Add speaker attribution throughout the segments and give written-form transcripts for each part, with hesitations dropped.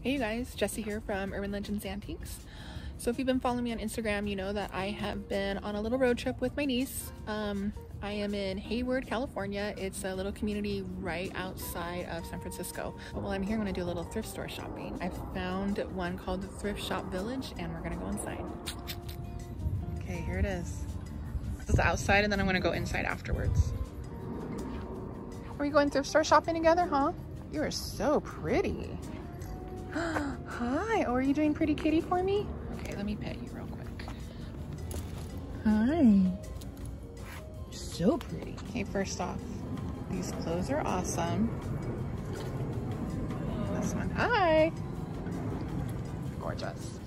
Speaker 1: Hey you guys, Jessie here from Urban Legends Antiques. So if you've been following me on Instagram, you know that I have been on a little road trip with my niece. I am in Hayward, California. It's a little community right outside of San Francisco. But while I'm here, I'm gonna do a little thrift store shopping. I found one called the Thrift Shop Village and we're gonna go inside. Okay, here it is. This is outside and then I'm gonna go inside afterwards. Are we going thrift store shopping together, huh? You are so pretty. Hi, oh, are you doing pretty kitty for me? Okay, let me pet you real quick. Hi. So pretty. Okay, first off, these clothes are awesome. This one, hi. Gorgeous.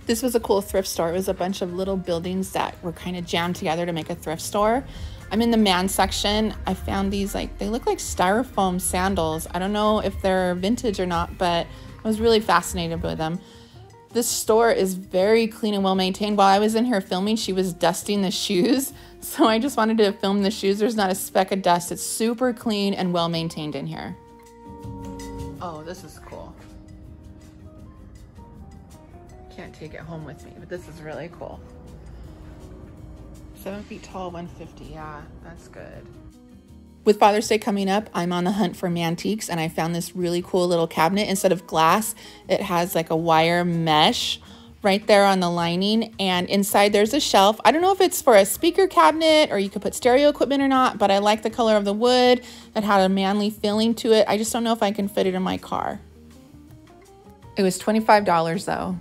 Speaker 1: This was a cool thrift store. It was a bunch of little buildings that were kind of jammed together to make a thrift store. I'm in the man section. I found these, they look like styrofoam sandals. I don't know if they're vintage or not, but I was really fascinated by them. This store is very clean and well maintained. While I was in here filming, she was dusting the shoes. So I just wanted to film the shoes. There's not a speck of dust. It's super clean and well maintained in here. Oh, this is cool. Can't take it home with me, but this is really cool. 7 feet tall, 150. Yeah, that's good. With Father's Day coming up, I'm on the hunt for mantiques and I found this really cool little cabinet. Instead of glass, it has like a wire mesh right there on the lining, and inside there's a shelf. I don't know if it's for a speaker cabinet or you could put stereo equipment or not, but I like the color of the wood. It had a manly feeling to it. I just don't know if I can fit it in my car. It was $25 though.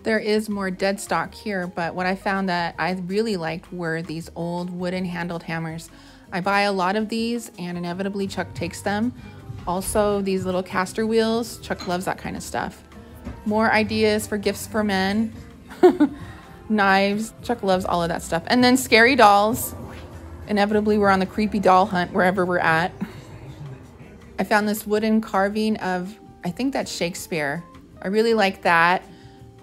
Speaker 1: There is more dead stock here, but what I found that I really liked were these old wooden handled hammers. I buy a lot of these and inevitably Chuck takes them. Also these little caster wheels, Chuck loves that kind of stuff. More ideas for gifts for men. Knives, Chuck loves all of that stuff. And then scary dolls. Inevitably we're on the creepy doll hunt wherever we're at. I found this wooden carving of, I think that's Shakespeare. I really like that.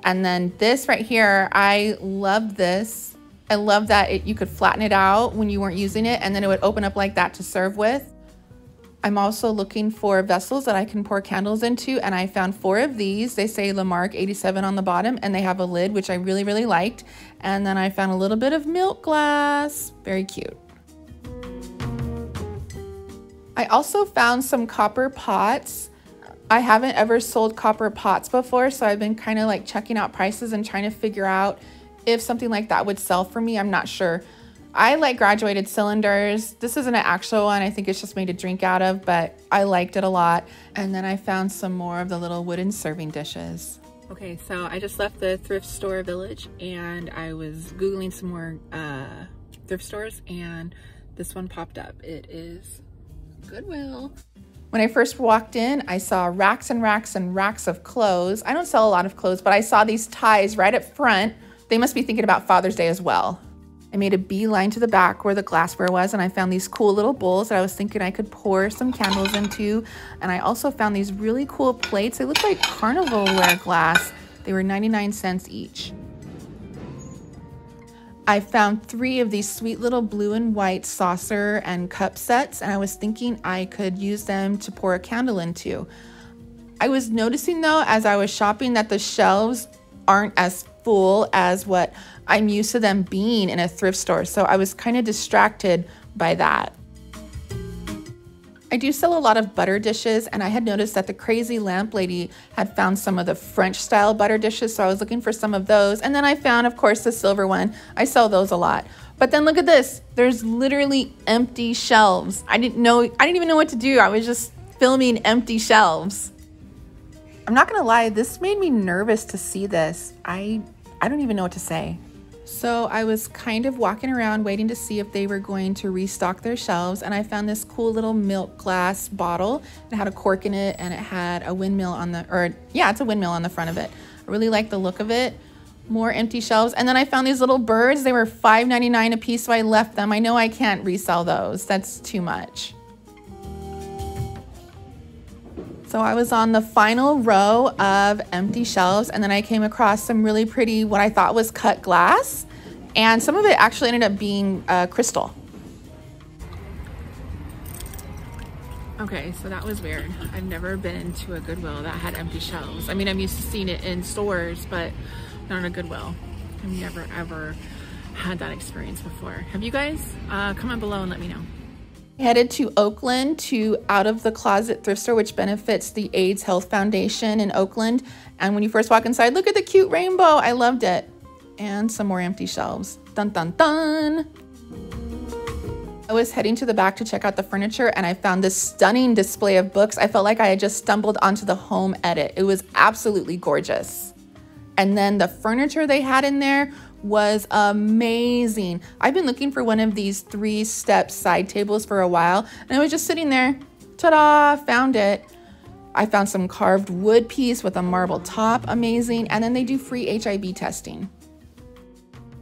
Speaker 1: And then this right here, I love this. I love that you could flatten it out when you weren't using it and then it would open up like that to serve with. I'm also looking for vessels that I can pour candles into, and I found 4 of these. They say Lamarck 87 on the bottom and they have a lid, which I really, really liked. And then I found a little bit of milk glass. Very cute. I also found some copper pots. I haven't ever sold copper pots before, so I've been kind of like checking out prices and trying to figure out if something like that would sell for me. I'm not sure. I like graduated cylinders. This isn't an actual one. I think it's just made to drink out of, but I liked it a lot. And then I found some more of the little wooden serving dishes. Okay, so I just left the thrift store village and I was Googling some more thrift stores and this one popped up. It is Goodwill. When I first walked in, I saw racks and racks and racks of clothes. I don't sell a lot of clothes, but I saw these ties right up front. They must be thinking about Father's Day as well. I made a beeline to the back where the glassware was, and I found these cool little bowls that I was thinking I could pour some candles into. And I also found these really cool plates. They look like carnivalware glass. They were 99 cents each. I found 3 of these sweet little blue and white saucer and cup sets, and I was thinking I could use them to pour a candle into. I was noticing though, as I was shopping, that the shelves aren't as full as what I'm used to them being in a thrift store. So I was kind of distracted by that. I do sell a lot of butter dishes, and I had noticed that the crazy lamp lady had found some of the French style butter dishes. So I was looking for some of those. And then I found, of course, the silver one. I sell those a lot. But then look at this. There's literally empty shelves. I didn't even know what to do. I was just filming empty shelves. I'm not gonna lie, this made me nervous to see this. I don't even know what to say. So I was kind of walking around waiting to see if they were going to restock their shelves, and I found this cool little milk glass bottle. It had a cork in it and it had a windmill on it's a windmill on the front of it. I really like the look of it. More empty shelves. And then I found these little birds. They were $5.99 a piece, so I left them. I know I can't resell those. That's too much. So I was on the final row of empty shelves, and then I came across some really pretty, what I thought was cut glass, and some of it actually ended up being crystal. Okay, so that was weird. I've never been into a Goodwill that had empty shelves. I mean, I'm used to seeing it in stores, but not in a Goodwill. I've never ever had that experience before. Have you guys? Comment below and let me know. Headed to Oakland to Out of the Closet Thrift Store, which benefits the AIDS Health Foundation in Oakland. And when you first walk inside, look at the cute rainbow. I loved it. And some more empty shelves. Dun, dun, dun. I was heading to the back to check out the furniture and I found this stunning display of books. I felt like I had just stumbled onto the home edit. It was absolutely gorgeous. And then the furniture they had in there was amazing. I've been looking for one of these 3-step side tables for a while and I was just sitting there. Ta-da, found it. I found some carved wood piece with a marble top, amazing. And then they do free HIV testing.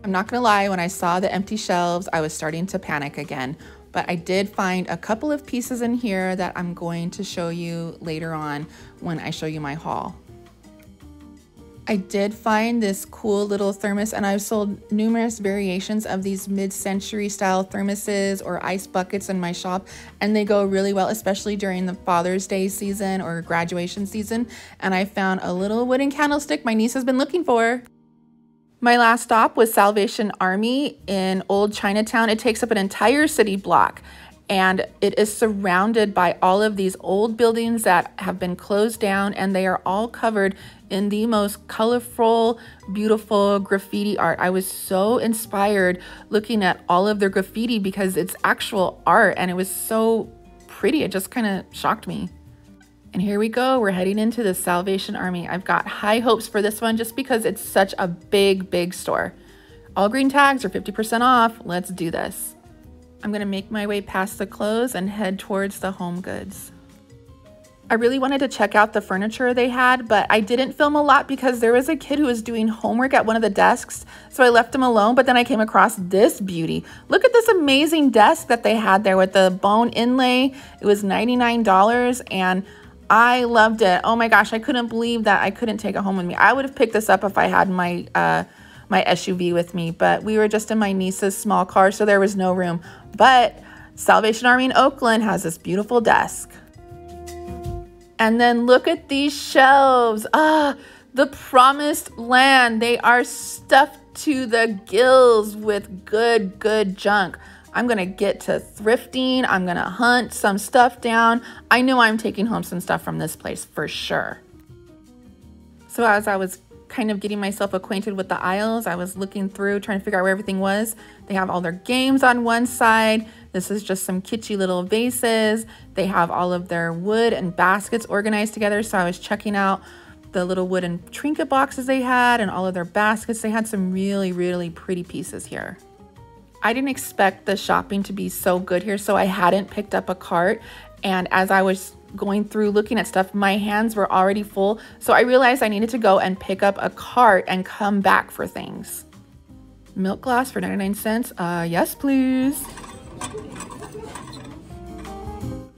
Speaker 1: I'm not gonna lie, when I saw the empty shelves, I was starting to panic again, but I did find a couple of pieces in here that I'm going to show you later on when I show you my haul. I did find this cool little thermos, and I've sold numerous variations of these mid-century style thermoses or ice buckets in my shop, and they go really well, especially during the Father's Day season or graduation season. And I found a little wooden candlestick my niece has been looking for. My last stop was Salvation Army in Old Chinatown. It takes up an entire city block and it is surrounded by all of these old buildings that have been closed down, and they are all covered in the most colorful, beautiful graffiti art. I was so inspired looking at all of their graffiti because it's actual art and it was so pretty. It just kind of shocked me. And here we go, we're heading into the Salvation Army. I've got high hopes for this one just because it's such a big store. All green tags are 50% off. Let's do this. I'm gonna make my way past the clothes and head towards the home goods. I really wanted to check out the furniture they had, but I didn't film a lot because there was a kid who was doing homework at one of the desks, so I left him alone, but then I came across this beauty. Look at this amazing desk that they had there with the bone inlay. It was $99 and I loved it. Oh my gosh, I couldn't believe that I couldn't take it home with me. I would have picked this up if I had my my SUV with me, but we were just in my niece's small car, so there was no room. But Salvation Army in Oakland has this beautiful desk. And then look at these shelves. The promised land. They are stuffed to the gills with good junk. I'm gonna get to thrifting. I'm gonna hunt some stuff down. I know I'm taking home some stuff from this place for sure. So as I was kind of getting myself acquainted with the aisles, I was looking through, trying to figure out where everything was. They have all their games on one side. This is just some kitschy little vases. They have all of their wood and baskets organized together. So I was checking out the little wooden trinket boxes they had and all of their baskets. They had some really pretty pieces here. I didn't expect the shopping to be so good here, so I hadn't picked up a cart. And as I was going through looking at stuff, my hands were already full. So I realized I needed to go and pick up a cart and come back for things. Milk glass for 99 cents. Yes, please.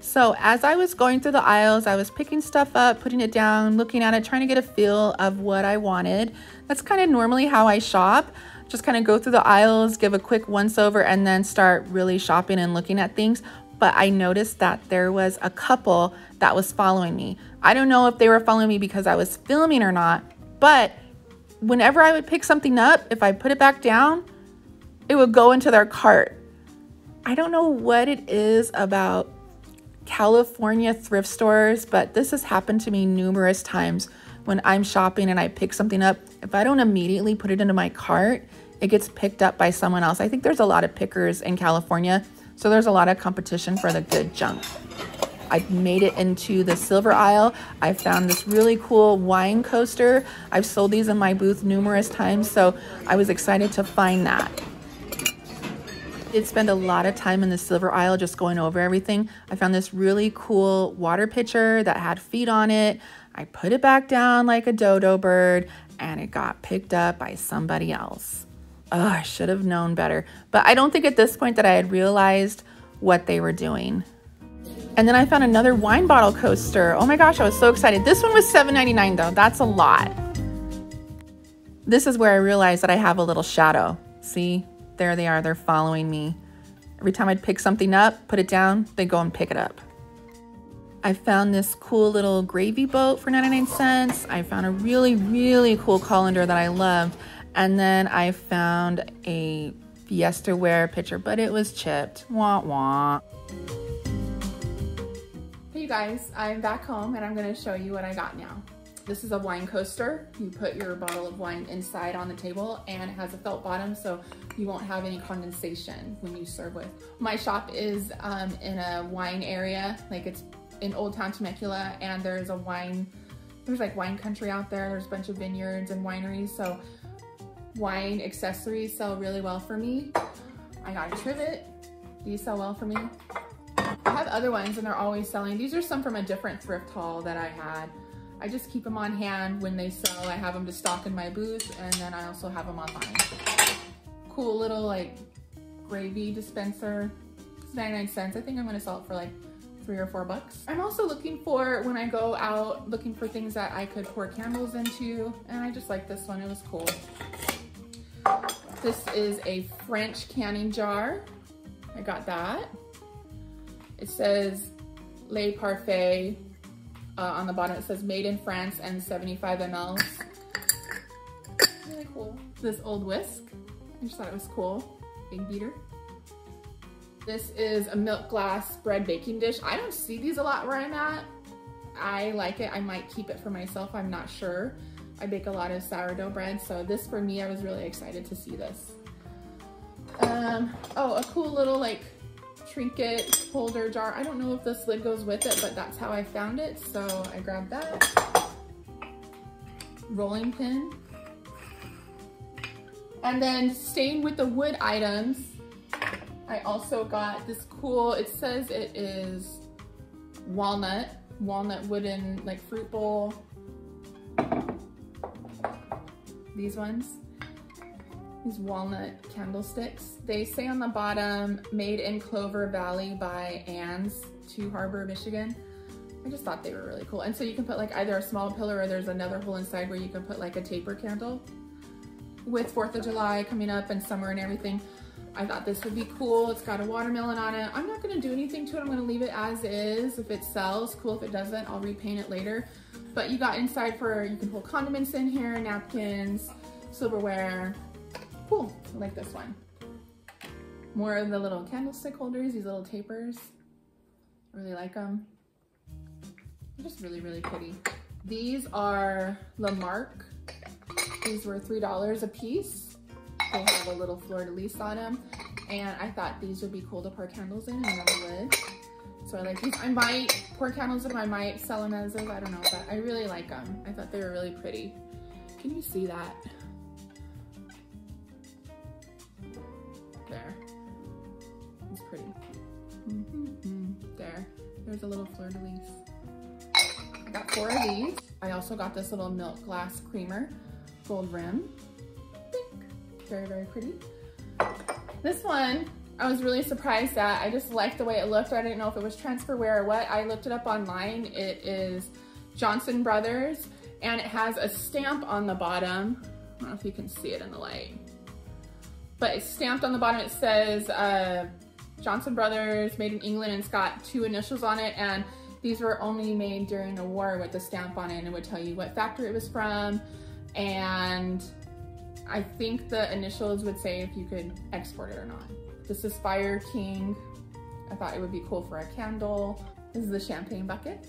Speaker 1: So as I was going through the aisles, I was picking stuff up, putting it down, looking at it, trying to get a feel of what I wanted. That's kind of normally how I shop. Just kind of go through the aisles, give a quick once over, and then start really shopping and looking at things. But I noticed that there was a couple that was following me. I don't know if they were following me because I was filming or not, but whenever I would pick something up, if I put it back down, it would go into their cart. I don't know what it is about California thrift stores, but this has happened to me numerous times. When I'm shopping and I pick something up, if I don't immediately put it into my cart, it gets picked up by someone else. I think there's a lot of pickers in California, so there's a lot of competition for the good junk. I made it into the silver aisle. I found this really cool wine coaster. I've sold these in my booth numerous times, so I was excited to find that. I did spend a lot of time in the silver aisle just going over everything. I found this really cool water pitcher that had feet on it. I put it back down like a dodo bird and it got picked up by somebody else. Oh, I should have known better. But I don't think at this point that I had realized what they were doing. And then I found another wine bottle coaster. Oh my gosh, I was so excited. This one was $7.99 though. That's a lot. This is where I realized that I have a little shadow. See, there they are. They're following me. Every time I'd pick something up, put it down, they go and pick it up. I found this cool little gravy boat for 99 cents. I found a really, really cool colander that I loved. And then I found a Fiestaware pitcher, but it was chipped. Wah wah. Hey you guys, I'm back home and I'm gonna show you what I got now. This is a wine coaster. You put your bottle of wine inside on the table and it has a felt bottom so you won't have any condensation when you serve with. My shop is in a wine area, like it's in Old Town Temecula, and there's like wine country out there. There's a bunch of vineyards and wineries, so wine accessories sell really well for me. I got a trivet. These sell well for me. I have other ones and they're always selling. These are some from a different thrift haul that I had. I just keep them on hand when they sell. I have them to stock in my booth, and then I also have them online. Cool little like gravy dispenser. It's 99 cents. I think I'm gonna sell it for like $3 or $4. I'm also looking for, when I go out, looking for things that I could pour candles into, and I just like this one. It was cool. This is a French canning jar. I got that. It says Le Parfait. On the bottom it says made in France and 75 ml. Really cool. This old whisk. I just thought it was cool. Big beater. This is a milk glass bread baking dish. I don't see these a lot where I'm at. I like it. I might keep it for myself. I'm not sure. I bake a lot of sourdough bread, so this for me, I was really excited to see this. Oh, a cool little like trinket holder jar. I don't know if this lid goes with it, but that's how I found it, so I grabbed that. Rolling pin. And then staying with the wood items, I also got this cool, it says it is walnut wooden like fruit bowl. These ones. These walnut candlesticks. They say on the bottom, made in Clover Valley by Ann's, 2 Harbor, Michigan. I just thought they were really cool. And so you can put like either a small pillar or there's another hole inside where you can put like a taper candle. With 4th of July coming up and summer and everything, I thought this would be cool. It's got a watermelon on it. I'm not gonna do anything to it. I'm gonna leave it as is. If it sells, cool. If it doesn't, I'll repaint it later. But you got inside for, you can pull condiments in here, napkins, silverware. Cool, I like this one. More of the little candlestick holders, these little tapers. I really like them. They're just really, really pretty. These are Lamarck. These were $3 a piece. They have a little fleur-de-lis on them. And I thought these would be cool to pour candles in and another lid. So I like these. I might pour candles in them, I might sell them as is, I don't know, but I really like them. I thought they were really pretty. Can you see that? There. It's pretty. There. There's a little fleur-de-lis. I got 4 of these. I also got this little milk glass creamer, gold rim. Very, very pretty. This one, I was really surprised at. I just liked the way it looked. I didn't know if it was transferware or what. I looked it up online. It is Johnson Brothers, and it has a stamp on the bottom. I don't know if you can see it in the light. But it's stamped on the bottom. It says Johnson Brothers, made in England, and it's got 2 initials on it. And these were only made during the war with the stamp on it, and it would tell you what factory it was from. And I think the initials would say if you could export it or not. This is Fire King. I thought it would be cool for a candle. This is the champagne bucket.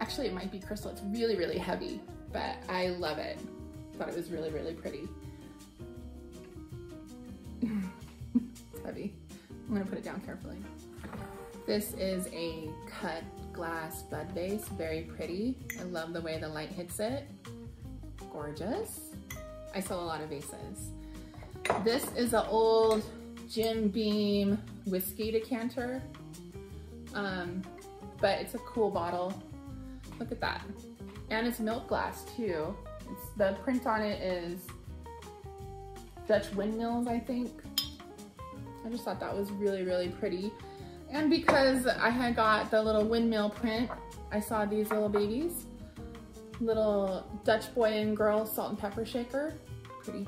Speaker 1: Actually, it might be crystal. It's really, really heavy, but I love it. Thought it was really, really pretty. It's heavy. I'm gonna put it down carefully. This is a cut glass bud vase, very pretty. I love the way the light hits it. Gorgeous. I sell a lot of vases. This is an old Jim Beam whiskey decanter, but it's a cool bottle. Look at that. And it's milk glass too. The print on it is Dutch windmills, I think. I just thought that was really, really pretty. And because I had got the little windmill print, I saw these little babies. Little Dutch boy and girl salt and pepper shaker. Pretty.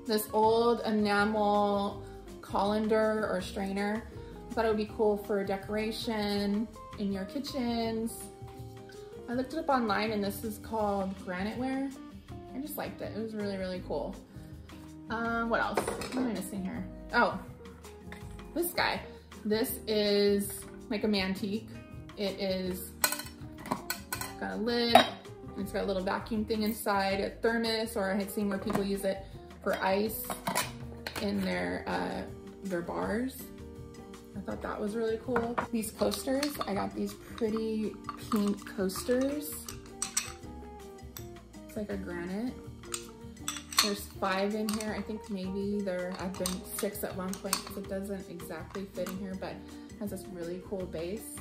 Speaker 1: This old enamel colander or strainer. I Thought it would be cool for decoration in your kitchens. I looked it up online and this is called granite ware. I just liked it. It was really, really cool. What else? What am I missing here? Oh, this guy. This is like a mantique. It is got a lid. It's got a little vacuum thing inside, a thermos, or I had seen where people use it for ice in their bars. I thought that was really cool. These coasters, I got these pretty pink coasters. It's like a granite. There's 5 in here. I think maybe there have been 6 at one point because it doesn't exactly fit in here, but it has this really cool base.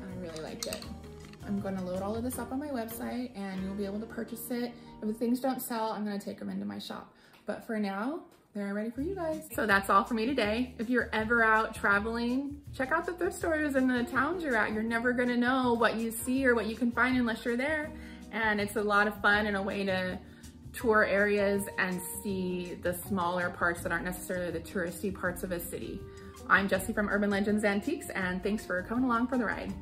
Speaker 1: And I really liked it. I'm going to load all of this up on my website and you'll be able to purchase it. If the things don't sell, I'm going to take them into my shop. But for now, they're ready for you guys. So that's all for me today. If you're ever out traveling, check out the thrift stores in the towns you're at. You're never going to know what you see or what you can find unless you're there. And it's a lot of fun and a way to tour areas and see the smaller parts that aren't necessarily the touristy parts of a city. I'm Jessie from Urban Legends Antiques, and thanks for coming along for the ride.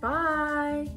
Speaker 1: Bye.